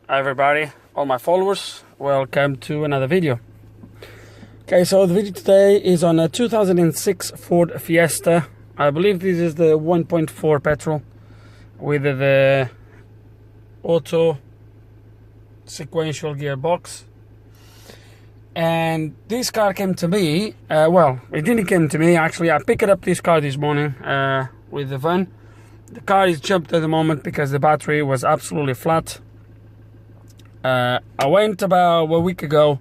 Hi everybody, all my followers, welcome to another video. Okay, so the video today is on a 2006 Ford Fiesta. I believe this is the 1.4 petrol with the auto sequential gearbox. And this car came to me, well, it didn't come to me actually. I picked up this car this morning with the van. The car is jumped at the moment because the battery was absolutely flat. I went about a week ago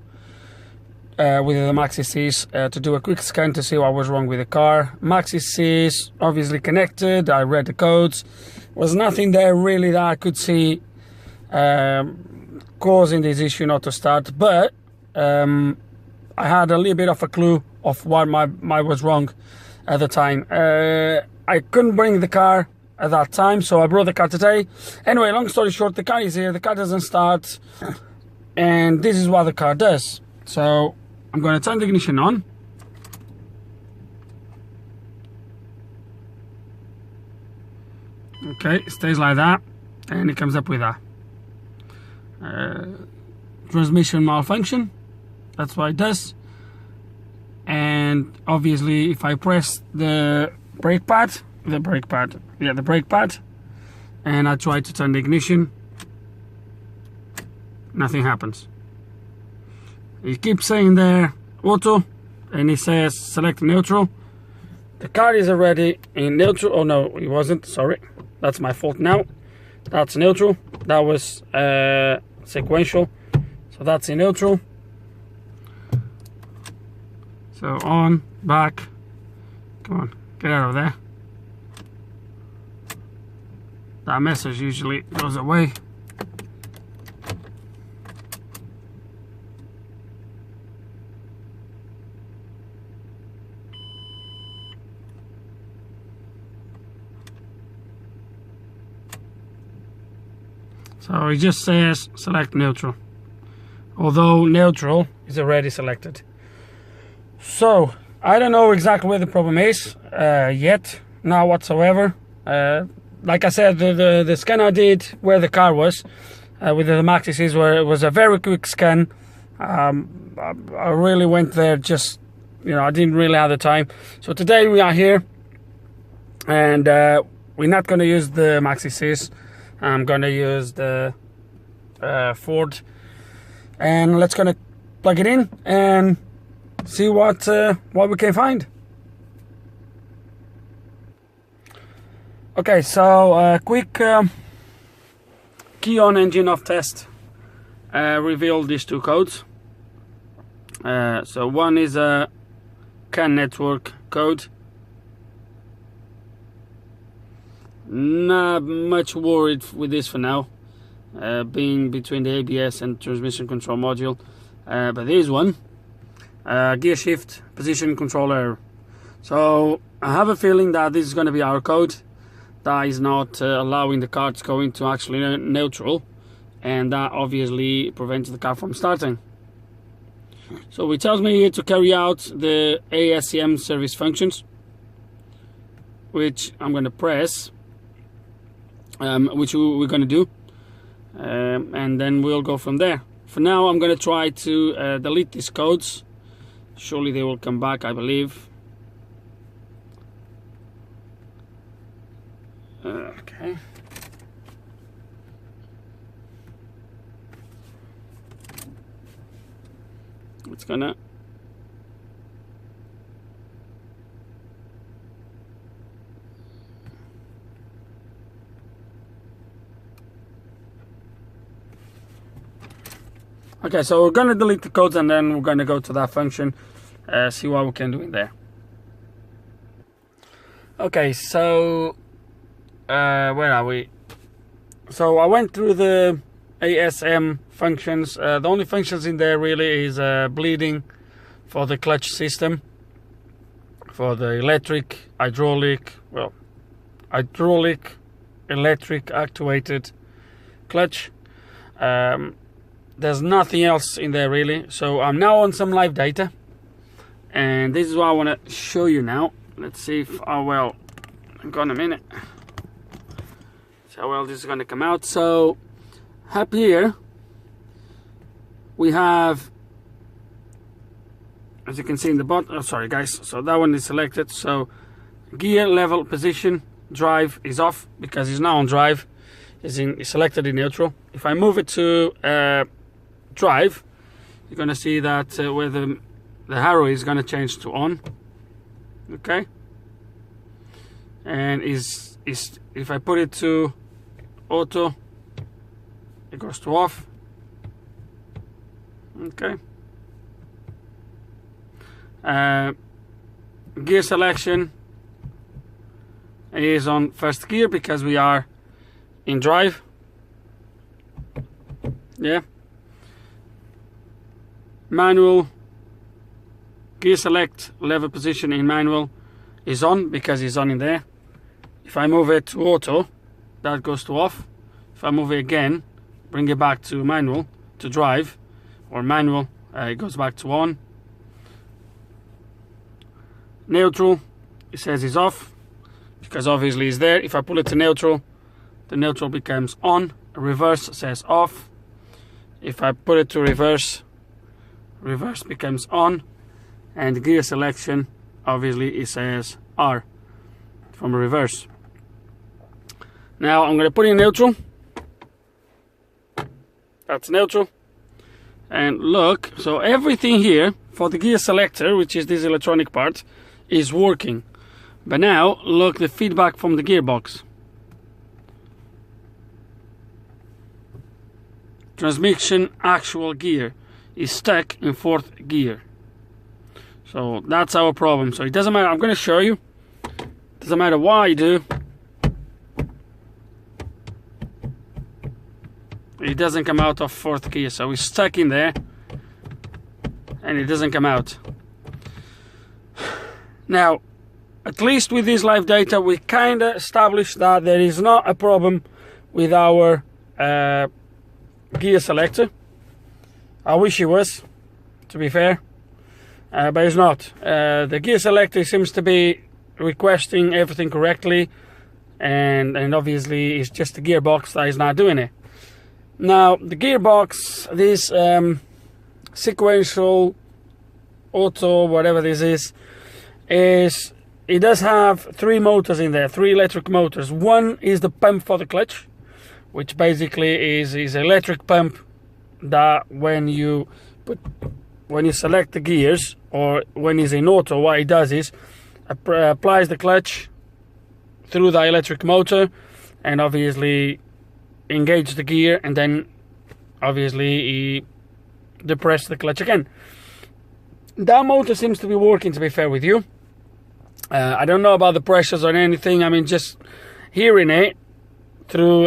with the Maxi-Cs to do a quick scan to see what was wrong with the car. Maxi-Cs obviously connected, I read the codes. Was nothing there really that I could see causing this issue not to start, but I had a little bit of a clue of what my was wrong at the time. I couldn't bring the car at that time, so I brought the car today. Anyway, long story short, the car is here, the car doesn't start, and this is what the car does. So I'm going to turn the ignition on. Okay, it stays like that, and it comes up with that. Transmission malfunction, that's what it does. And obviously if I press the brake pad, and I try to turn the ignition, nothing happens. It keeps saying there auto, and it says select neutral. The car is already in neutral. Oh no, it wasn't, sorry, that's my fault now. That's neutral, that was sequential, so that's in neutral. So on, back, come on, get out of there. That message usually goes away. So it just says select neutral, although neutral is already selected. So I don't know exactly where the problem is yet, now whatsoever. Like I said, the scan I did where the car was with the Maxi-Cs was a very quick scan. I really went there, just, you know, I didn't really have the time. So today we are here, and we're not going to use the Maxi-Cs. I'm going to use the Ford, and let's gonna plug it in and see what we can find. Okay, so quick key on engine off test revealed these two codes. So one is a CAN network code. Not much worried with this for now, being between the ABS and transmission control module, but this one, Gearshift position controller. So I have a feeling that this is going to be our code that is not allowing the car to go into actually neutral, and that obviously prevents the car from starting. So it tells me here to carry out the ASM service functions, which I'm going to press, which we're going to do, and then we'll go from there. For now I'm going to try to delete these codes. Surely they will come back, I believe. Okay. It's gonna okay, so we're gonna delete the codes, and then we're gonna go to that function, see what we can do in there. Okay, so where are we? So I went through the ASM functions. The only functions in there really is bleeding for the clutch system, for the electric, hydraulic, electric actuated clutch. There's nothing else in there really. So I'm now on some live data, and this is what I want to show you now. Let's see if well, hang on a minute. So well, this is going to come out. So up here we have, as you can see in the bottom, oh sorry guys, so that one is selected. So gear level position drive is off because it's now on drive. It's selected in neutral. If I move it to drive, you're going to see that where the arrow is going to change to on. Okay, and if I put it to auto, it goes to off. Okay. Gear selection is on first gear because we are in drive. Yeah. Manual gear select lever position in manual is on because it's on in there. If I move it to auto, that goes to off. If I move it again, bring it back to manual, to drive, or manual, it goes back to on. Neutral, it says is off because obviously it's there. If I pull it to neutral, the neutral becomes on. Reverse says off. If I put it to reverse, reverse becomes on. And gear selection, obviously it says R from reverse. Now I'm going to put in neutral. That's neutral. And look, so everything here for the gear selector, which is this electronic part, is working. But now look, the feedback from the gearbox. Transmission actual gear is stuck in 4th gear. So that's our problem. So it doesn't matter, I'm going to show you. Doesn't matter what I do, it doesn't come out of 4th gear. So it's stuck in there and it doesn't come out. Now, at least with this live data, we kind of established that there is not a problem with our gear selector. I wish it was, to be fair, but it's not. The gear selector seems to be requesting everything correctly, and obviously it's just the gearbox that is not doing it. Now, the gearbox, this sequential auto, whatever this is, it does have 3 motors in there, 3 electric motors. One is the pump for the clutch, which basically is electric pump that when you select the gears, or when it's in auto, what it does is applies the clutch through the electric motor and obviously engage the gear, and then obviously depress the clutch again. That motor seems to be working, to be fair with you. I don't know about the pressures or anything. I mean, just hearing it through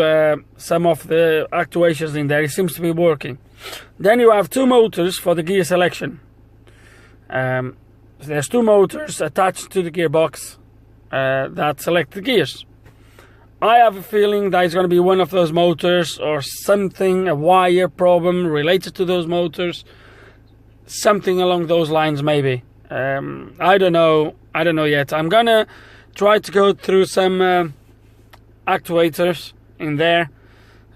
some of the actuations in there, it seems to be working. Then you have 2 motors for the gear selection. So there's 2 motors attached to the gearbox that select the gears. I have a feeling that it's going to be one of those motors or something, a wire problem related to those motors, something along those lines maybe. I don't know yet. I'm gonna try to go through some actuators in there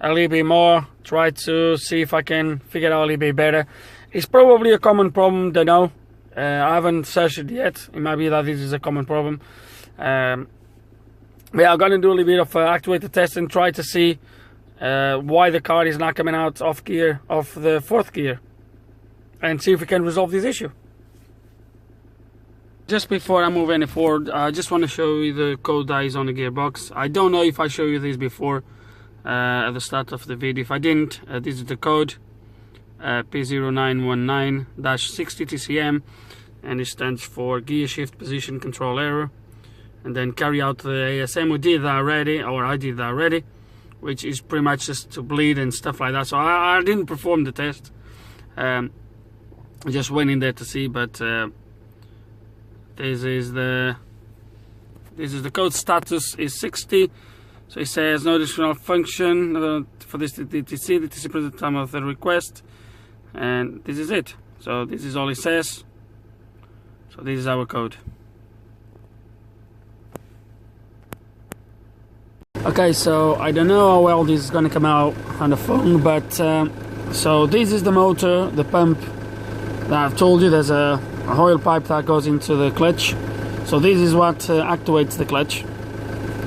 a little bit more, try to see if I can figure out a little bit better. It's probably a common problem, don't know. I haven't searched it yet. It might be that this is a common problem. But yeah, I'm gonna do a little bit of actuator test and try to see why the car is not coming out off gear, off the 4th gear, and see if we can resolve this issue. Just before I move any forward, I just want to show you the code that is on the gearbox. I don't know if I showed you this before at the start of the video. If I didn't, this is the code P0919-60TCM, and it stands for Gearshift Position Control Error. And then carry out the ASM. We did that already, or I did that already, which is pretty much just to bleed and stuff like that. So I didn't perform the test. I just went in there to see, but this is the code status is 60. So it says no additional function for this DTC. The DTC present time of the request, and this is it. So this is all it says. So this is our code. Okay, so I don't know how well this is going to come out on the phone, but So this is the motor, the pump that I've told you. There's a oil pipe that goes into the clutch. So this is what activates the clutch.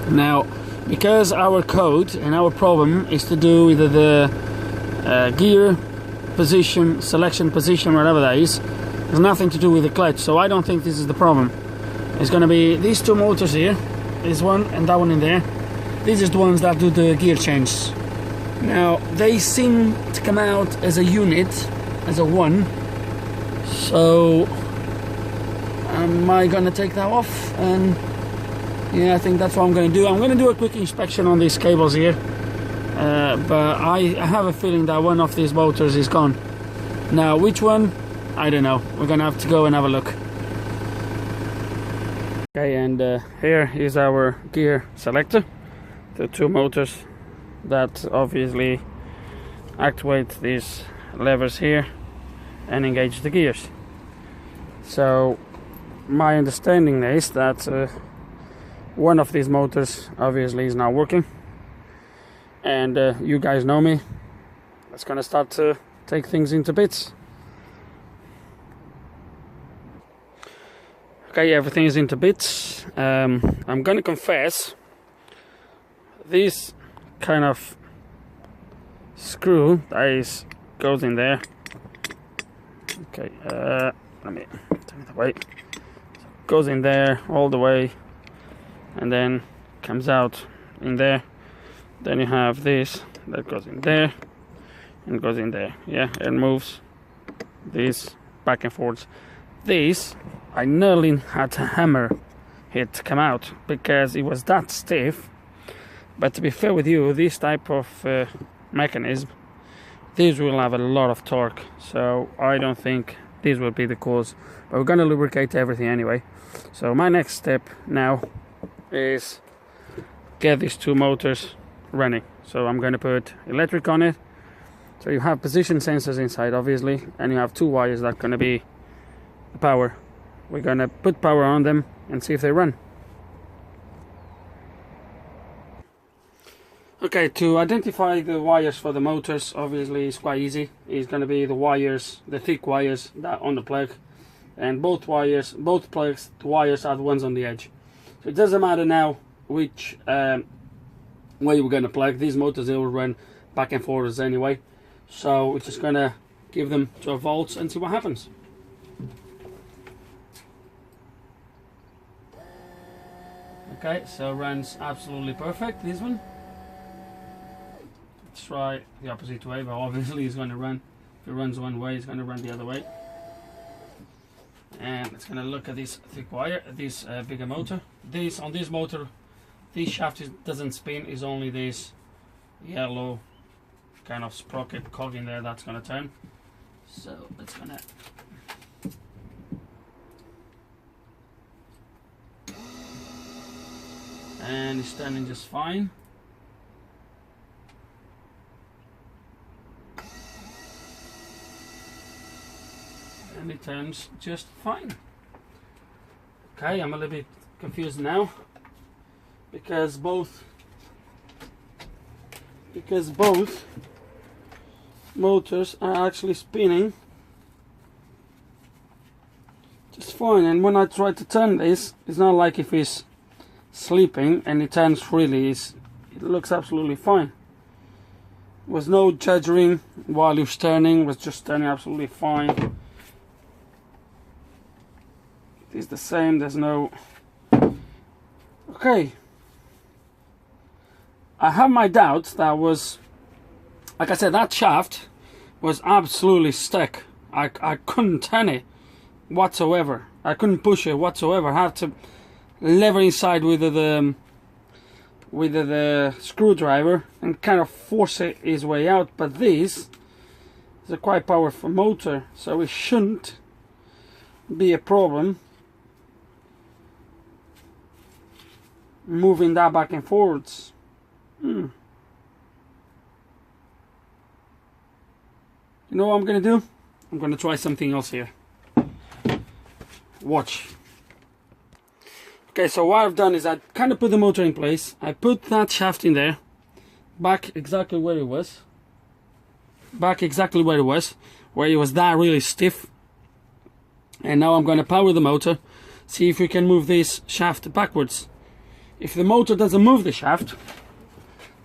Now, because our code and our problem is to do with the gear position, selection position, whatever that is, there's nothing to do with the clutch. So I don't think this is the problem. It's going to be these two motors here, this one and that one in there. These are the ones that do the gear change. Now they seem to come out as a unit, as a one. So am I going to take that off? And yeah, I think that's what I'm going to do. I'm going to do a quick inspection on these cables here, but I have a feeling that one of these motors is gone. Now which one, I don't know. We're going to have to go and have a look. Okay, and here is our gear selector, the two motors that obviously activate these levers here and engage the gears. So my understanding is that one of these motors obviously is not working, and you guys know me, it's gonna start to take things into bits. Okay, everything is into bits. I'm gonna confess, this kind of screw that goes in there. Okay, let me turn it away. Goes in there all the way, and then comes out in there. Then you have this that goes in there and goes in there. Yeah, it moves this back and forth. This I nearly had to hammer it to come out because it was that stiff. But to be fair with you, this type of mechanism, this will have a lot of torque, so I don't think this will be the cause. But we're going to lubricate everything anyway. So my next step now is get these two motors running. So I'm going to put electric on it. So you have position sensors inside, obviously, and you have two wires that are going to be the power. We're going to put power on them and see if they run. Okay, to identify the wires for the motors, obviously it's quite easy. It's going to be the wires, the thick wires that on the plug, and both plugs, the wires are the ones on the edge. So it doesn't matter now which way we're going to plug. These motors, they will run back and forwards anyway. So we're just going to give them 12 volts and see what happens. Okay, so runs absolutely perfect, this one. Let's try the opposite way, but obviously it's going to run. If it runs one way, it's going to run the other way. And it's going to look at this thick wire, this bigger motor. On this motor, this shaft doesn't spin, is only this yellow kind of sprocket cog in there that's going to turn. So it's going to and it's turning just fine. And it turns just fine. Okay, I'm a little bit confused now because both motors are actually spinning just fine, and when I try to turn this, it's not like if it's sleeping and it turns freely. It looks absolutely fine. There was no juddering while it was turning, it was just turning absolutely fine. It's the same, there's no... Okay, I have my doubts. That was, like I said, that shaft was absolutely stuck. I couldn't turn it whatsoever. I couldn't push it whatsoever. I had to lever inside with the screwdriver and kind of force it his way out. But this is a quite powerful motor, so it shouldn't be a problem moving that back and forwards. You know what I'm gonna do? I'm gonna try something else here. Watch. Okay, so what I've done is I kind of put the motor in place. I put that shaft in there, back exactly where it was. back exactly where it was that really stiff. And now I'm going to power the motor, see if we can move this shaft backwards. If the motor doesn't move the shaft,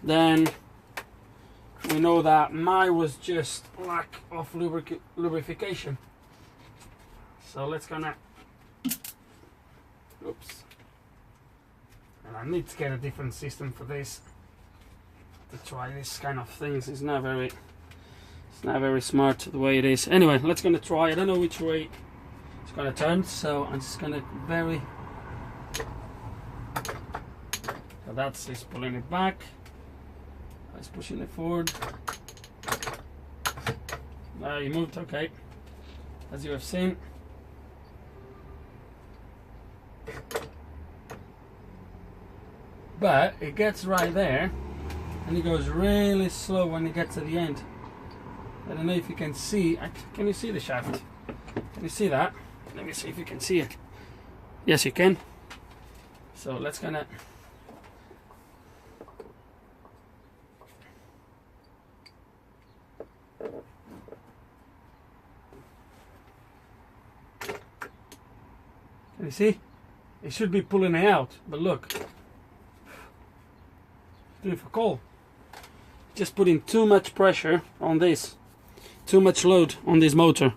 then we know that mine was just lack of lubrication. So let's gonna, oops, and I need to get a different system for this, to try this kind of things. It's not very smart the way it is. Anyway, let's gonna try. I don't know which way it's gonna turn, so I'm just gonna so that's just pulling it back, that's pushing it forward. You moved, okay, as you have seen. But it gets right there and it goes really slow when it gets to the end. I don't know if you can see. Can you see the shaft? Can you see that? Let me see if you can see it. Yes, you can. So let's gonna can you see? It should be pulling it out, but look, doing for coal. Just putting too much pressure on this, too much load on this motor.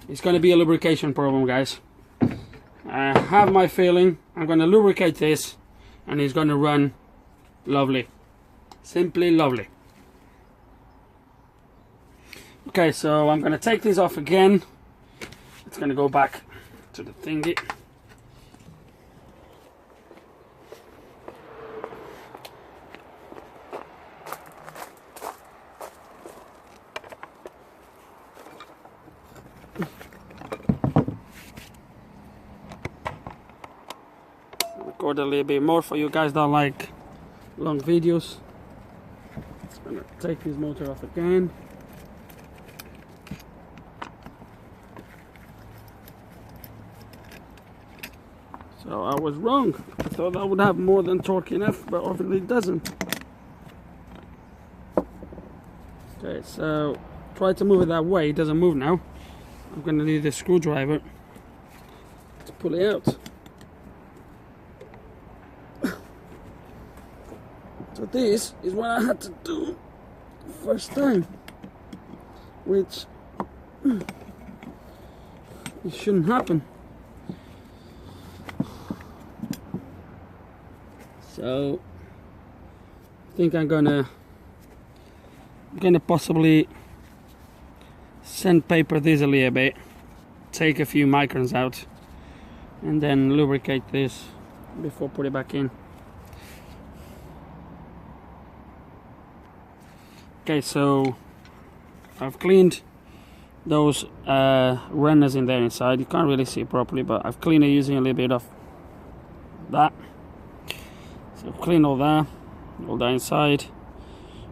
It's going to be a lubrication problem, guys. I have my feeling. I'm going to lubricate this and it's going to run lovely, simply lovely. Okay, so I'm going to take this off again. It's going to go back to the thingy. Record a little bit more for you guys that like long videos. Just gonna take this motor off again. So I was wrong. I thought I would have more than torque enough, but obviously it doesn't. Okay, so try to move it that way. It doesn't move now. I'm gonna need a screwdriver to pull it out. So this is what I had to do first time, which it shouldn't happen. So I think I'm gonna possibly sandpaper this a little bit, take a few microns out, and then lubricate this before put it back in. Okay, so I've cleaned those runners in there inside. You can't really see properly, but I've cleaned it using a little bit of that. So I've cleaned all that inside.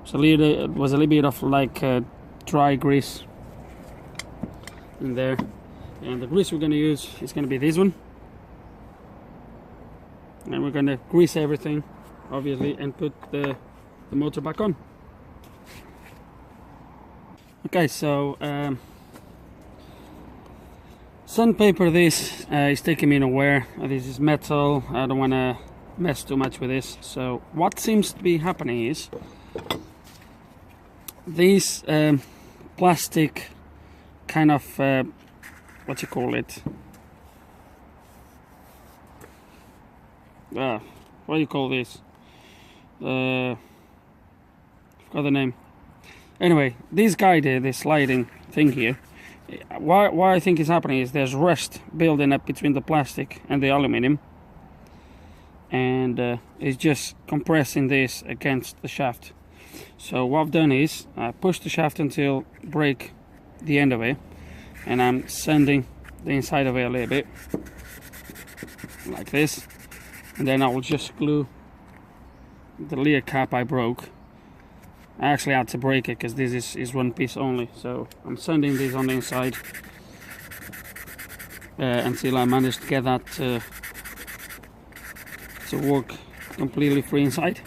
So it was a little bit of like dry grease in there, and the grease we're going to use is going to be this one, and we're going to grease everything, obviously, and put the motor back on. Okay, so sandpaper this is taking me nowhere. This is metal. I don't want to mess too much with this. So what seems to be happening is these plastic kind of what you call it? What do you call this? Forgot the name. Anyway, this guy there, this sliding thing here, why I think is happening is there's rust building up between the plastic and the aluminum, and it's just compressing this against the shaft. So what I've done is I pushed the shaft until break the end of it, and I'm sanding the inside of it a little bit like this, and then I will just glue the leer cap I broke. I actually had to break it because this is one piece only, so I'm sanding this on the inside until I manage to get that to work completely free inside.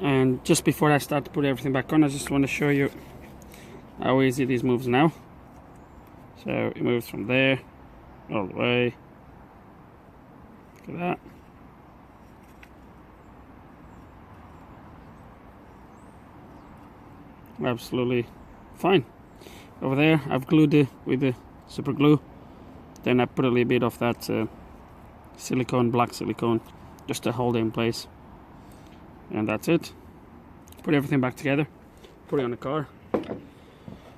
And just before I start to put everything back on, I just want to show you how easy this moves now. So it moves from there all the way. Look at that. Absolutely fine. Over there I've glued it with the super glue. Then I put a little bit of that silicone, black silicone, just to hold it in place. And that's it. Put everything back together, put it on the car,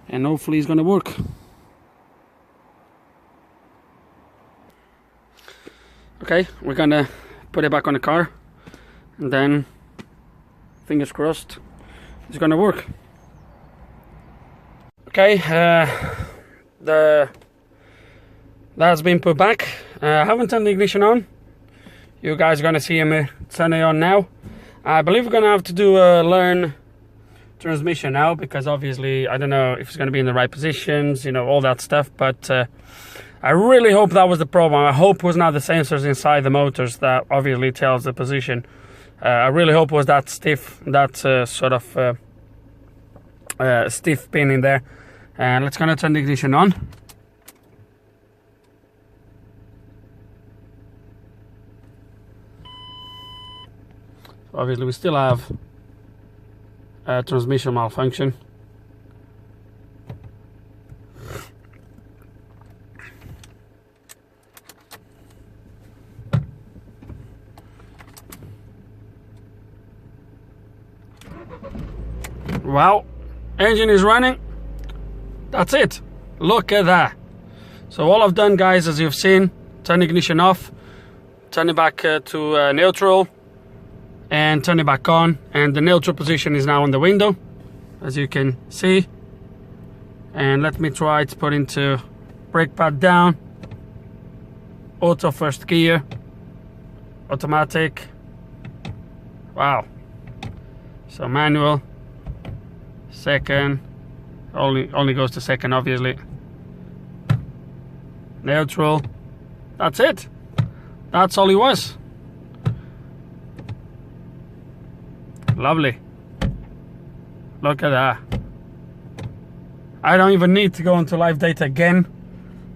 and hopefully it's gonna work. Okay, we're gonna put it back on the car, and then fingers crossed it's gonna work. Okay, that's been put back. I haven't turned the ignition on. You guys are gonna see me turn it on now. I believe we're gonna have to do a learn transmission now, because obviously I don't know if it's gonna be in the right positions, you know, all that stuff. But I really hope that was the problem. I hope it was not the sensors inside the motors that obviously tells the position. I really hope it was that stiff, that sort of stiff pin in there. And let's gonna turn the ignition on. Obviously we still have a transmission malfunction. Well, engine is running. That's it. Look at that. So all I've done, guys, as you've seen, turn ignition off, turn it back to neutral, and turn it back on, and the neutral position is now on the window, as you can see. And let me try to put into brake pad down, auto first gear, automatic. Wow. So manual, second, only goes to second, obviously. Neutral. That's it. That's all it was. Lovely. Look at that. I don't even need to go into live data again.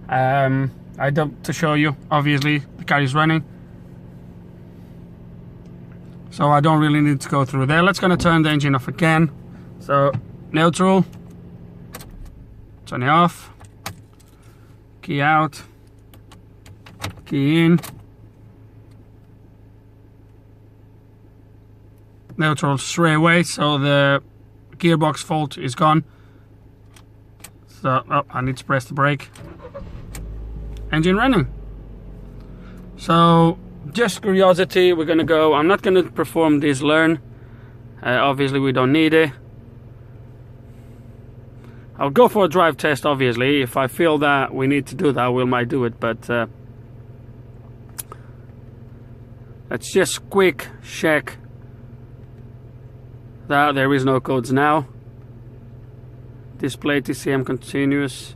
I don't, to show you, obviously the car is running, so I don't really need to go through there. Let's gonna turn the engine off again. So neutral, turn it off, key out, key in, neutral straight away, so the gearbox fault is gone. So I need to press the brake. Engine running. So just curiosity, we're gonna go. I'm not gonna perform this learn. Obviously we don't need it. I'll go for a drive test, obviously. If I feel that we need to do that, we might do it, but let's just quick check that there is no codes now. Display TCM continuous.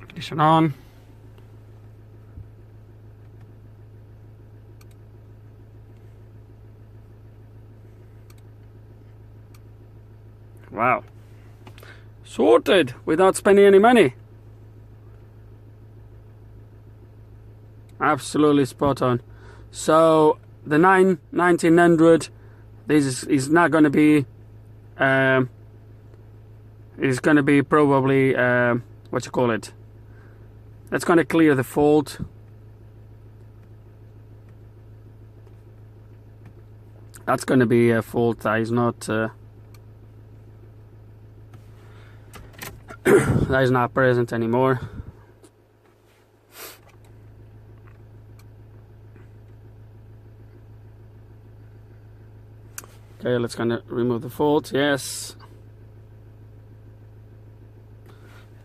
Ignition on. Wow. Sorted without spending any money. Absolutely spot on. So the 1900, this is not going to be is going to be probably what you call it, that's going to clear the fault. That's going to be a fault that is not that is not present anymore. Okay, let's gonna remove the fault. Yes.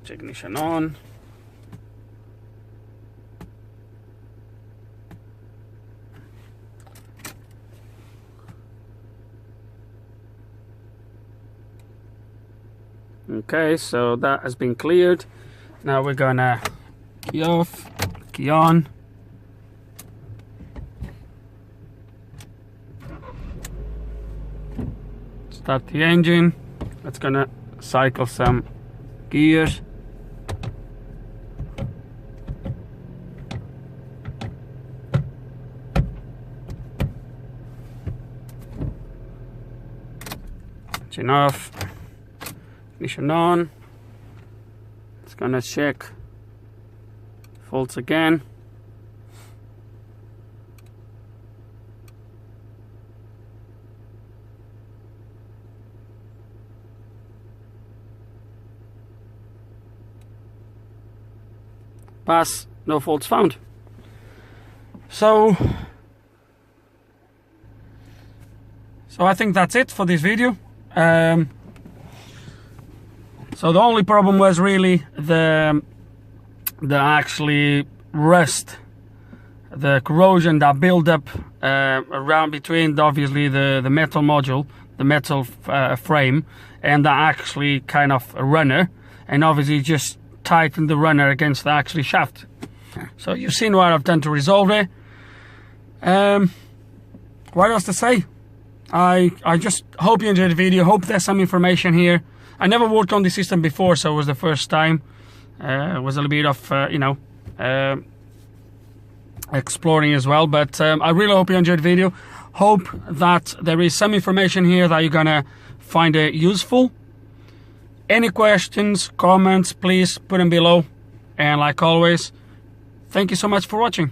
Ignition on. Okay, so that has been cleared. Now we're gonna key off, key on. Start the engine. It's gonna cycle some gears. Engine off, ignition on. It's gonna check faults again. Pass, no faults found. So I think that's it for this video. So the only problem was really the actually rust, the corrosion that built up around between obviously the metal module, the metal frame, and the actually kind of runner, and obviously just tightened the runner against the actually shaft. So you've seen what I've done to resolve it. What else to say? I just hope you enjoyed the video. Hope there's some information here. I never worked on this system before, so it was the first time. It was a little bit of exploring as well, but I really hope you enjoyed the video. Hope that there is some information here that you're gonna find it useful. Any questions, comments, please put them below. And like always, thank you so much for watching.